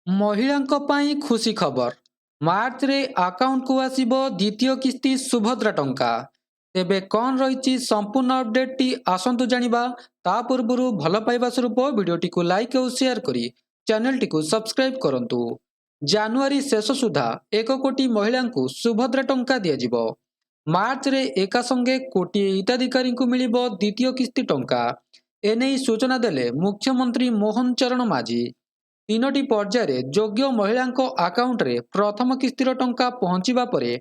महिलांक ପାଇଁ खुशी खबर। मार्च रे अकाउंट को आसीबो द्वितीय किस्ती सुभद्रा टंका। तेबे कौन रही संपूर्ण अपडेट टी आसंतु जानिबा। ता पूर्वरु भल पाइबा स्वरूप वीडियोटी को लाइक और शेयर करी चैनल टी को सब्सक्राइब करंतु। जानुआरी शेष सुधा 1 कोटी महिला को सुभद्रा टंका दिया जिवो। मार्च रे एका संगे कोटी हिताधिकारी को मिलिबो द्वितीय किस्ती टंका। एने सूचना देले मुख्यमंत्री मोहन चरण माझी। 3टी पर्यायर योग्य महिला आकाउंट रे प्रथम किस्तीर टंका पहुंचीबा परे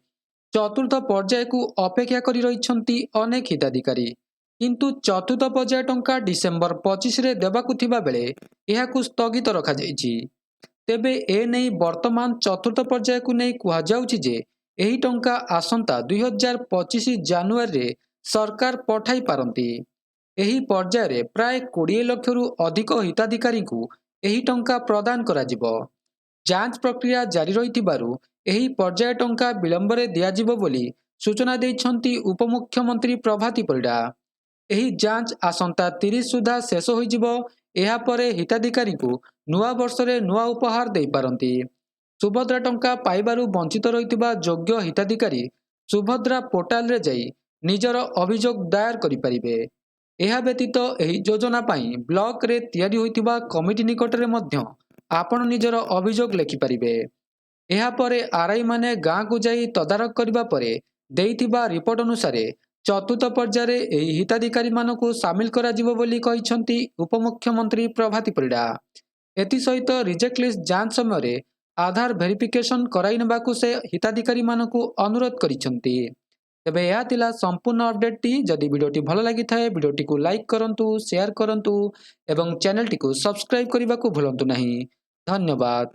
चतुर्थ पर्याय को अपेक्षा करी रहिछंती अनेक हिताधिकारी। किंतु चतुर्थ पर्याय टंका डिसेंबर 25 रे देबाकु थिबा बेले एहाकु स्थगित रखा जाइछि। तेबे ए नै वर्तमान चतुर्थ पर्याय को नै कुहा जाउछि जे एही टंका आसंता 2025 जानुआरी रे सरकार पठाई पारंती। एही पर्याय रे प्राय 20 लाख रु अधिक हिताधिकारी को एही टंका प्रदान करा जिवो। जांच प्रक्रिया जारी रहिथिबारु एही पर्याय टंका विलंबरे दिया जिवो बोली सूचना दैछंती उपमुख्यमंत्री प्रभाती परिडा। एही जांच आसंता 30 सुधा शेष होई जिवो। एहा परे हिताधिकारी को नुआ वर्ष रे नुआ उपहार देई पारंती। सुभद्रा टंका पाइबारु वंचित रहिथिबा योग्य हिताधिकारी सुभद्रा पोर्टाल रे जाई निजर अभियोग दायर करि परिबे। एहा व्यतीत एही योजना पाई ब्लॉक रे तैयारी होइथिबा कमिटी निकट रे मध्य आपण निजर अभियोग लेखि परिबे। एहा परे आरआई माने गाँ को जाई तदारक करिबा परे देइथिबा रिपोर्ट अनुसार चतुर्थ पर्यायर एही हिताधिकारी मानकु शामिल करा जिवो बोली कहिसंती उपमुख्यमंत्री प्रभाती परिडा। एथि सहित रिजेक्ट लिस्ट जांच समय आधार वेरिफिकेशन कराई नेबाकु से हिताधिकारी मानकु अनुरोध करिसंती। तेबे यह थिला संपूर्ण अपडेट टी। जदि वीडियोटी भल लगी थाए वीडियोटी को लाइक करंतु, शेयर करंतु एवं चैनल टी को सब्सक्राइब करने को भूलंतु नहीं। धन्यवाद।